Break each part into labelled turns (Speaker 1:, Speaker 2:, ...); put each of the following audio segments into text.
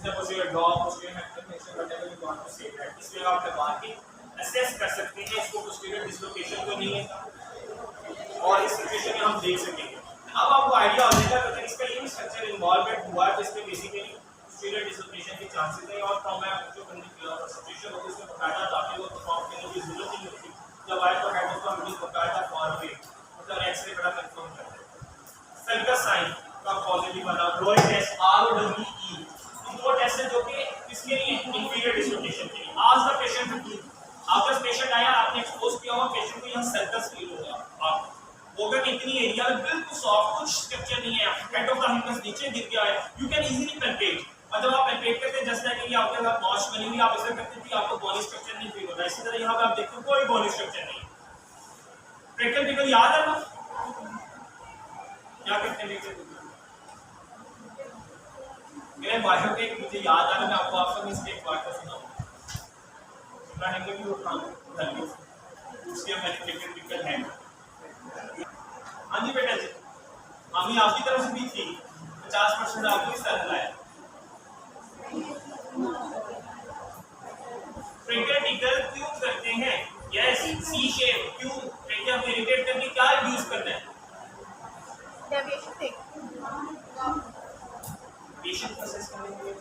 Speaker 1: इसमें posterior drop, posterior maximum whatever you want to say that, इसमें आप लगा के असेस कर सकते हैं इसको पोस्टीरियर डिसलोकेशन तो नहीं है और इस सिचुएशन में हम देख सकेंगे। अब आपको आइडिया हो जाएगा कि अगर इसका ये स्ट्रक्चर इन्वॉल्वमेंट हुआ है तो इसमें बेसिकली पोस्टीरियर डिसलोकेशन के चांसेस है और ट्रॉमा जो सिचुएशन होती है उसमें बकायदा आपको वो परफॉर्म करने की जरूरत नहीं होती। जब आए तो हेड ऑफ द बकायदा फॉर वे मतलब एक्सरे बड़ा कंफर्म करते हैं। सर्कस साइन का पॉजिटिव वाला रोई टेस्ट ROWE दो टेस्ट है जो कि किसके लिए इंफीरियर डिसलोकेशन के लिए। आज द पेशेंट आपका पेशेंट आया, आपने एक्सपोज किया हुआ पेशेंट को यहाँ सर्कस फील हो गया, आप होगा कि इतनी एरिया में बिल्कुल सॉफ्ट कुछ स्ट्रक्चर नहीं है, हेड ऑफ द हिम्पस नीचे गिर गया है, यू कैन इजीली पेनिट्रेट। और जब आप पेनिट्रेट करते हैं जस्ट लाइक ये आपके साथ नॉच बनी हुई, आप ऐसा करते थे आपको बोनी स्ट्रक्चर नहीं फील होता। इसी तरह यहाँ पे आप देखते हो कोई बोनी स्ट्रक्चर नहीं। ट्रेकल टिकल याद है ना क्या करते हैं? मेरे बायो के मुझे याद आ रहा, मैं आपको आपसे इसके एक बात सुनाऊं। इब्राहिम को भी उठाऊं जल्दी उसके मैंने टिकल है। हाँ जी बेटा जी, हमें आपकी तरफ से भी थी 50% आपको इस तरह लाया। ट्रिगर टिकल क्यों करते हैं? यस, सी शेप क्यों ट्रिगर को इरिटेट करके क्या यूज करना है? पेशेंट असेस करने के लिए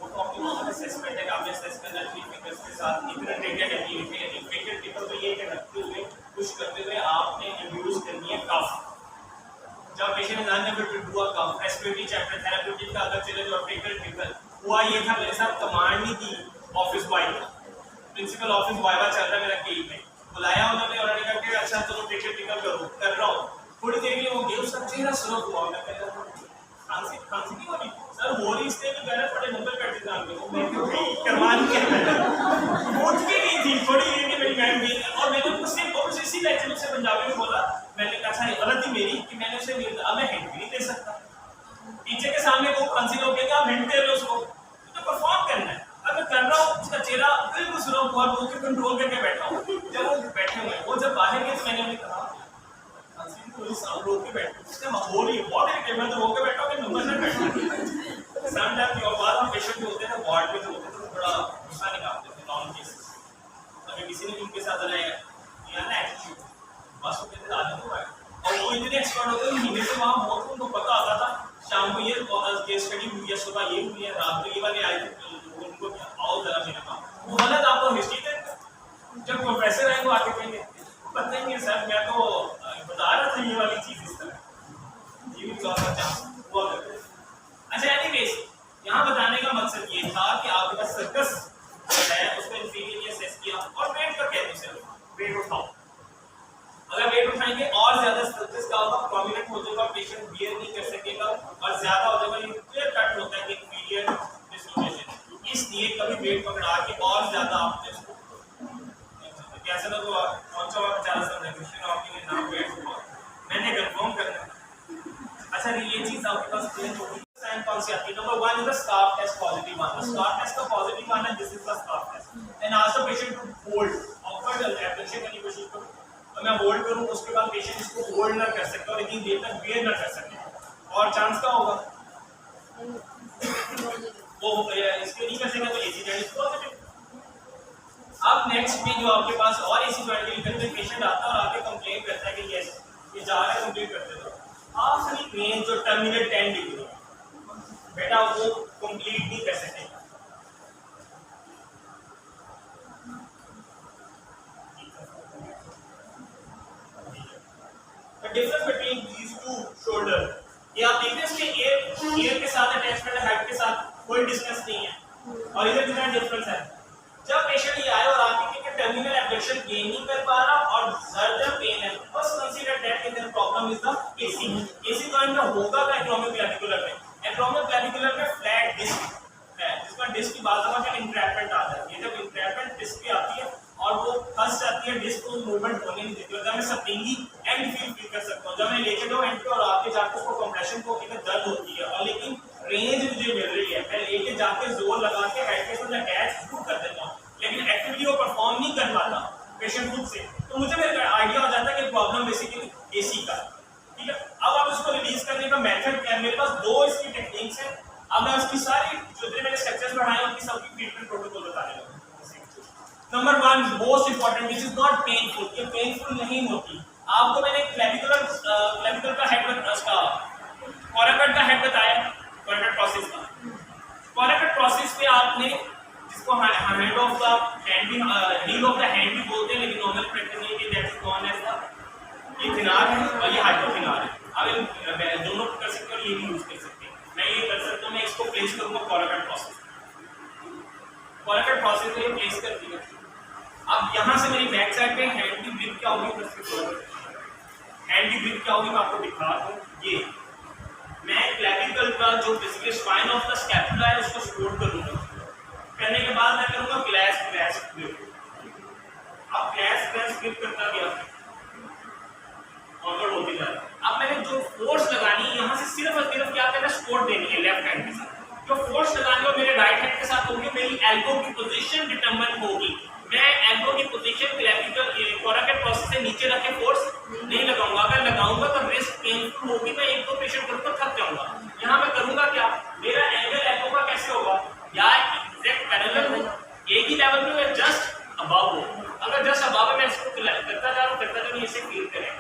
Speaker 1: वो तो ऑप्टिमम असेसमेंट है। आपने असेस करना ट्रीटमेंट के साथ इतना ट्रिगर एक्टिविटी है। ट्रिगर टिकल तो ये करते हुए पुश करते हुए आपने इंड्यूस करनी है कफ। जब पेशेंट ने जानने पर do a cough respiratory chapter therapeutic का अगर चले जो ट्रिगर टिकल हुआ ये था, मेरे साथ कमांड नहीं थी ऑफिस बॉय का, प्रिंसिपल ऑफिस वाइवा चल रहा है मेरा केल में, बुलाया उन्होंने और उन्होंने कहा कि अच्छा चलो ट्रिगर टिकल करो, कर रहा हूँ। थोड़ी देर में वो गया, उसका चेहरा स्लो हुआ, मैं कह रहा हूँ खांसी खांसी नहीं हो रही सर, हो रही इसलिए कि मैंने थोड़े नंबर कट दिया आपको, मैं करवा नहीं है उठ के नहीं थी थोड़ी देर में मेरी मैम गई और मैंने उससे इसी लेक्चर से पंजाबी में बोला, मैंने कहा अच्छा गलती मेरी कि मैंने उसे अब मैं हिंट भी नहीं दे सकता टीचर के सामने, वो खांसी लोग कहेंगे आप हिंट दे रहे हो उसको, तो परफॉर्म करना है। अब मैं कर रहा हूँ, उसका चेहरा बिल्कुल स्लो हुआ, वो कंट्रोल करके बैठा हूँ। जब वो बैठे हुए वो जब बाहर गए तो मैंने उन्हें कहा रोक के बैठो, हो रही है बहुत इरिटेट, मैं तो रोक के बैठा हूँ नंबर से बैठा। समटाइम्स और बाद में पेशेंट जो होते हैं ना वार्ड में जो होते हैं तो बड़ा गुस्सा निकालते थे नॉन केसेस। अगर किसी ने उनके साथ लगाया या ना एटीट्यूड बस वो कहते आदत हुआ है और वो इतने एक्सपर्ट होते हैं महीने से वहाँ बहुत उनको पता आता था शाम को ये केस स्टडी हुई है, सुबह ये हुई है, रात को ये वाले आए थे, उनको आओ जरा मेरे पास वो गलत आपको हिस्ट्री देंगे। जब प्रोफेसर आए वो आके कहेंगे पता ही नहीं सर मैं तो बता रहा था ये वाली चीज इस तरह, ये भी चौथा चांस हुआ करते। अच्छा एनीवेज यहाँ बताने का मकसद ये था कि आपके पास सर्कस है उसको इंफीरियर असेस किया और वेट का कहते हैं वेट उठाओ। अगर वेट उठाएंगे और ज्यादा सर्कस का होगा, प्रोमिनेंट हो जाएगा, पेशेंट बियर नहीं कर सकेगा और ज्यादा हो जाएगा, ये क्लियर कट होता है कि इंफीरियर डिसलोकेशन, इसलिए कभी वेट पकड़ा के और ज्यादा आपने उसको कैसे ना तो कौन सा वाला बेचारा सब क्वेश्चन आपके लिए नाम वेट हुआ मैंने कंफर्म करना। अच्छा ये चीज आपके पास क्लियर होगी। साइन कौन सी आती है? Number 1 is the scarf test positive आना, स्कार्फ टेस्ट का पॉजिटिव आना, this is the scarf test and ask the patient to hold offer the application करने की कोशिश करो और मैं होल्ड करूं उसके बाद पेशेंट इसको होल्ड ना कर सकता और इतनी देर तक बियर ना कर सके और चांस का होगा वो इसके नहीं कर सकेगा तो एसी जॉइंट इज पॉजिटिव। अब नेक्स्ट में जो आपके पास और एसी जॉइंट के लिए पेशेंट आता है और आके कंप्लेन करता है कि यस ये जा रहा है कंप्लीट करते हो आखिरी रेंज जो टर्मिनल 10 डिग्री बेटा वो कंप्लीट नहीं कर सकेगा। The difference between these two shoulder, ये आप देख रहे हैं इसके एयर के साथ अटैचमेंट है, हेड के साथ कोई डिस्टेंस नहीं है और इधर कितना डिफरेंस है। जब पेशेंट ये आए और आपके के टर्मिनल एब्डक्शन गेन नहीं कर पा रहा और दर्द पेन है, बस कंसीडर दैट कि their problem is the AC. AC joint में होगा का एक्रोमियोक्लेविकुलर में, एक्रोमियोक्लेविकुलर में फ्लैट डिस्क है जिसका डिस्क की बात में इंट्रैपमेंट आ जाती है। जब इंट्रैपमेंट डिस्क पे आती है और वो फंस जाती है, डिस्क को मूवमेंट होने नहीं देती, जब मैं स्प्रिंगी एंड फील कर सकता हूं, जब मैं लेके जाऊं एंड पे और आके जाके उसको कंप्रेशन को इधर दर्द होती है और लेकिन रेंज मुझे मिल रही है, मैं लेके जाके जोर लगा के हेड के साथ अटैच शुरू कर देता हूं लेकिन एक्टिविटी वो परफॉर्म नहीं कर पाता पेशेंट खुद से, तो मुझे मेरा आइडिया हो जाता है कि प्रॉब्लम बेसिकली एसी का। ठीक है, अब आप इसको रिलीज करने का मेथड क्या है? मेरे पास दो इसकी टेक्निक्स हैं। अब मैं उसकी सारी जितने मैंने स्ट्रक्चर्स पढ़ाए उनकी सबकी ट्रीटमेंट प्रोटोकॉल बताने लगा। Number 1 most important which is not painful, ये पेनफुल नहीं होती। आपको मैंने क्लेविकुलर का हेड उसका कोराकट का हेड बताया, कोराकट प्रोसेस का। कोराकट प्रोसेस पे आपने जिसको हैंड ऑफ द हैंड भी हील ऑफ द हैंड भी बोलते हैं, लेकिन नॉर्मल प्रैक्टिस में that is known as the, ये थिनार है और ये हाइपोथिनार है। आप इन दोनों को कर सकते हो, ये भी यूज कर सकते हैं। मैं ये कर सकता हूं, मैं इसको प्लेस करूंगा कोराकट प्रोसेस। कोराकट प्रोसेस में प्लेस कर दिया। अब यहाँ से मेरी बैक साइड पे हैंड की ग्रिप क्या होगी, हैंड की ग्रिप क्या होगी मैं आपको दिखा दूं। ये मैं क्लेविकल का जो basically spine of the scapula है उसको सपोर्ट करूंगा। करने के बाद मैं करूंगा ग्लास ग्रिप। अब ग्लास ग्रिप करता गया, फॉरवर्ड होते जा रहा। अब मैंने जो फोर्स लगानी है यहाँ से सिर्फ और सिर्फ क्या करना है, सपोर्ट देनी है लेफ्ट हैंड के साथ। जो फोर्स लगानी है मेरे राइट हैंड के साथ होगी, मेरी एल्बो की पोजीशन डिटरमाइन होगी। मैं एल्बो की पोजीशन क्लेविकल कोराकट प्रोसेस से नीचे रख के फोर्स नहीं लगाऊंगा। अगर लगाऊंगा तो रिस्क पेनफुल होगी, मैं एक दो पेशेंट करूंगा थक जाऊंगा। यहाँ मैं करूंगा क्या, मेरा एंगल एल्बो का कैसे होगा, या एग्जैक्ट पैरेलल हो, एक ही लेवल पे या जस्ट अबव हो। अगर जस्ट अबव है मैं इसको करता जा रहा हूँ, इसे फील करें।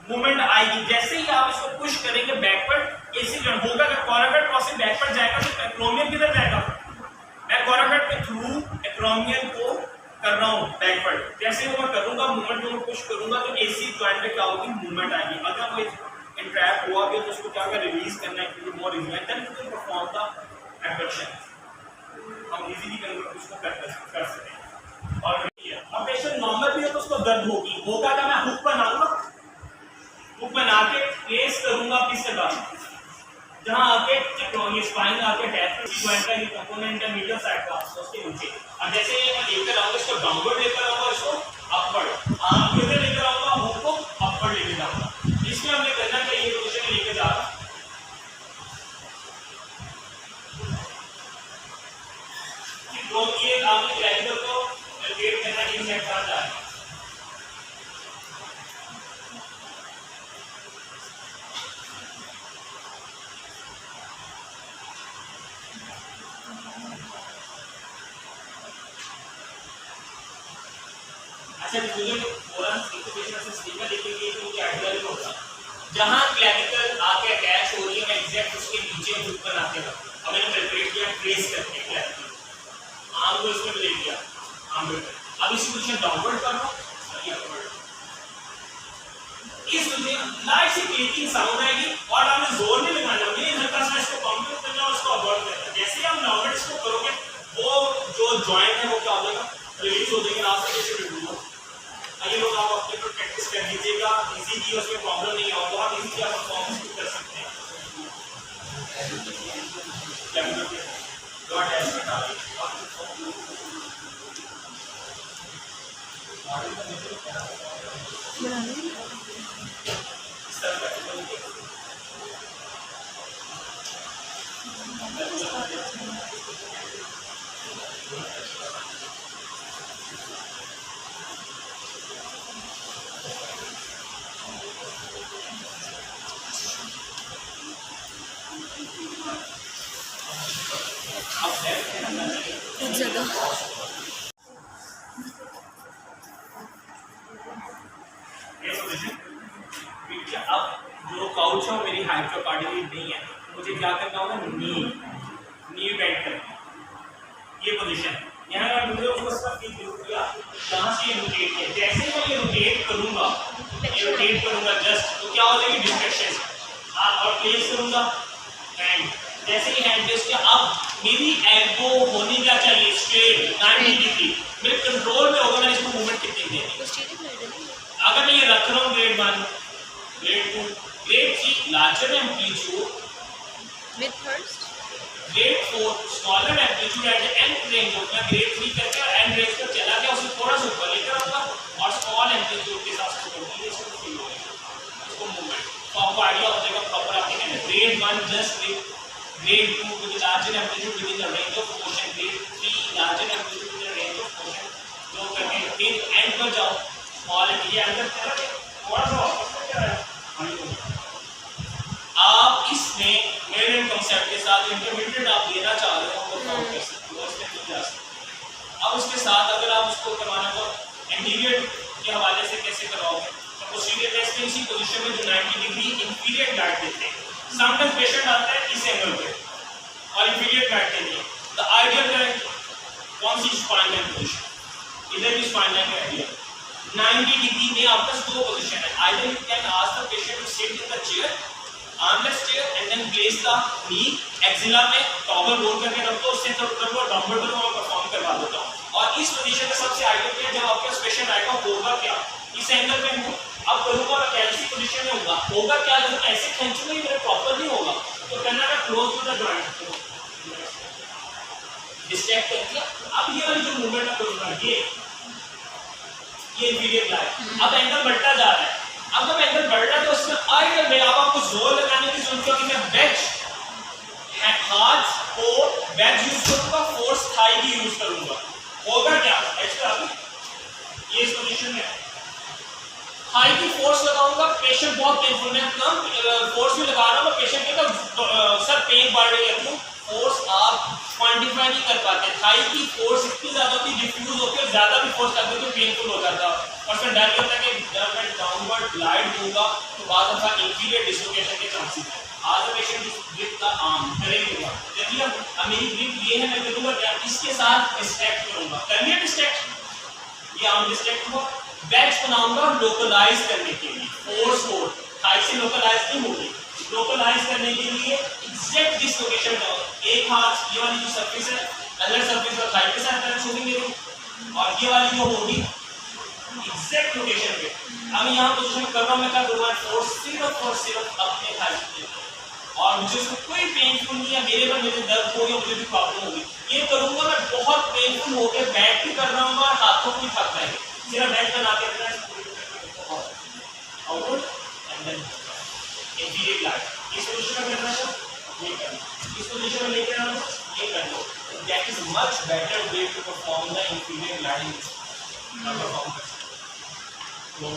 Speaker 1: मूवमेंट आएगी, जैसे ही आप इसको पुश करेंगे बैकवर्ड, ऐसे होगा। अगर कोराकट प्रोसेस बैकवर्ड जाएगा तो एक्रोमियन किधर जाएगा, मैं कोराकट के थ्रू एक्रोमियन को कर रहा हूँ बैकवर्ड। जैसे ही मैं करूंगा मूवमेंट में पुश करूंगा तो एसी जॉइंट पे क्या होगी, मूवमेंट आएगी। अगर वो इंट्रैप हुआ भी तो उसको क्या कर रिलीज करना है, क्योंकि more easy then you can perform the abduction. हम इजीली उसको कर सकते हैं। और अब पेशेंट नॉर्मल भी है तो उसको दर्द होगा क्या, मैं हुक बनाऊंगा, हुक बना के प्लेस करूंगा किस जगह, जहां आके ये स्पाइन आके डेथ जॉइंट का ये कंपोनेंट है मीडियल साइड का, उसके नीचे। अब जैसे मैं लेकर आऊंगा इसको डाउनवर्ड लेकर आऊंगा, इसको अपवर्ड, आर्म किधर लेकर आऊंगा, हुक को अपवर्ड लेकर जाऊंगा। इसमें हमने करना क्या, ये पोजीशन में लेकर जा रहा हूं, तो ये आपने क्लेविकल को रोटेट करना इन साइड जा रहा है। जहां क्लेविकल आके अटैच हो रही है मैं एग्जैक्ट उसके नीचे हुक बनाते हुए अब मैंने कैलकुलेट किया, ट्रेस करके क्लेविकल आर्म को इसमें ले लिया, आर्म पे अब इसी पोजीशन डाउनवर्ड कर रहा हूं, इस पोजीशन लाइट सी क्लिकिंग साउंड आएगी और आपने जोर नहीं लगाना, नहीं हल्का सा इसको कंप्यूट करना और उसको अवॉइड करना। जैसे हम डाउनवर्ड इसको करोगे वो जो जॉइंट है वो क्या हो जाएगा, रिलीज हो जाएगा। आप कैसे बिल्कुल ये लोग आप अपने पर प्रैक्टिस कर लीजिएगा, इजी की उसमें प्रॉब्लम नहीं होगा, बहुत इजी आप परफॉर्मेंस कर सकते हैं। God has it all.
Speaker 2: जगह
Speaker 1: अब जो काउच है मेरी हाइट के अकॉर्डिंगली नहीं है, मुझे क्या करना होगा, नी बेंड करना, ये पोजीशन यहाँ मुझे उसको सब फील किया, कहाँ से ये रोटेट किया। जैसे मैं ये रोटेट करूँगा जस्ट तो क्या हो जाएगी डिस्ट्रैक्शन, और प्लेस करूँगा हैंड, जैसे ही हैंड प्लेस किया अब मेरी एल्बो होनी क्या चाहिए, स्ट्रेट 90 डिग्री, मेरे कंट्रोल में होगा। मैंने इसको मूवमेंट कितनी देनी, अगर मैं ये रख रहा हूँ grade 1, grade 2, grade 3 larger amplitude
Speaker 2: with first,
Speaker 1: grade 4 smaller amplitude at the end range होगा, ग्रेड 3 करके और एंड रेंज पर चला गया, उसे थोड़ा सा ऊपर लेकर आऊंगा और स्मॉल एम्पलीट्यूड के साथ इसको फील होगा, इसको मूवमेंट तो आपको आइडिया हो जाएगा प्रॉपर आपके hand. Grade 1 just grade 2 with larger amplitude within the range of motion, grade 3 larger amplitude within the range of motion, जो करके फिर एंड पर जाओ स्मॉल ये अंदर चला गया थोड़ा सा वापस कर रहा है। आप इसमें मेरे कॉन्सेप्ट के साथ इंटरमीडिएट आप लेना चाह रहे हो तो काम कर सकते हो, इसमें नहीं जा सकते। अब उसके साथ अगर आप उसको करवाना तो इंटीरियर के हवाले से कैसे करवाओगे, तो पोस्टीरियर टेस्ट में इसी पोजीशन में जो 90 डिग्री इंफीरियर गाइड देते हैं, समटाइम्स पेशेंट आता है इस एंगल पे और इंफीरियर गाइड देंगे, द आइडियल कौन सी स्पाइन लाइन पोजीशन, इधर भी स्पाइन लाइन का आइडिया 90 डिग्री में आपके पास दो पोजीशन है, either you can ask the patient to sit in the chair, armless chair and then place the knee axilla में टॉवल रोल करके रख दो, उससे तो डंबल को मैं परफॉर्म करवा देता हूं। और इस पोजीशन का सबसे आइडियल क्या है, जब आपके पास पेशेंट आएगा होगा क्या, इस एंगल पे हूं, अब करूंगा मैं कैसी पोजीशन में होगा क्या, जब ऐसे खींचूंगा मेरे प्रॉपर नहीं होगा, तो करना है close to the joint, distract कर दिया। अब ये वाली जो मूवमेंट है करूंगा ये इंफीरियर लाइन, अब एंगल बढ़ता जा रहा है, अब जब एंगल बढ़ रहा है तो उसमें आइडियल में अब आपको जोर लगाने की जरूरत है कि मैं बेंच हाथ को बेंच यूज करूंगा, फोर्स थाई की यूज करूंगा, होगा क्या एक्स्ट्रा ये इस पोजीशन में थाई की फोर्स लगाऊंगा, पेशेंट बहुत पेनफुल, मैं कम फोर्स भी लगा रहा हूं, पेशेंट कहता सर पेन बढ़ रही है, क्यों फोर्स आप क्वांटिफाई नहीं कर पाते, थाई की फोर्स इतनी ज्यादा होती डिफ्यूज होती है, ज्यादा भी फोर्स करते तो पेनफुल हो जाता है, और फिर डर लगता है कि जब मैं डाउनवर्ड ग्लाइड दूंगा तो बाद में इंफीरियर डिसलोकेशन के चांसेस है। आज पेशेंट ग्रिप का आर्म करेंगे, देखिए अब मेरी ग्रिप ये है, मैं करूंगा क्या, इसके साथ डिस्ट्रैक्ट करूंगा, करिए डिस्ट्रैक्ट, ये आर्म डिस्ट्रैक्ट हुआ, बैच बनाऊंगा लोकलाइज करने के लिए, फोर्स को थाई से लोकलाइज नहीं होगी, लोकलाइज करने के लिए एग्जैक्ट डिसलोकेशन का एक हाथ ये वाली जो सरफेस है अदर सरफेस और थाई के साथ टच होगी, और ये वाली जो होगी एग्जैक्ट लोकेशन पे, अब यहाँ पोजीशन कर रहा हूँ मैं, क्या करूँगा फोर्स और सिर्फ अपने थाई पे, और मुझे उसमें कोई पेनफुल नहीं है, मेरे पर मुझे दर्द हो गया, मुझे भी प्रॉब्लम होगी, ये करूँगा मैं बहुत पेनफुल हो गया, बैक भी कर रहा हूँ और हाथों को भी थक जाएंगे, सिर्फ बैक बना के रखना है outward and then inferior glide, इस पोजीशन में करना है ये करना, इस पोजीशन में लेकर आना ये कर लो, that is much better way to perform the inferior gliding perform कर सकते हो।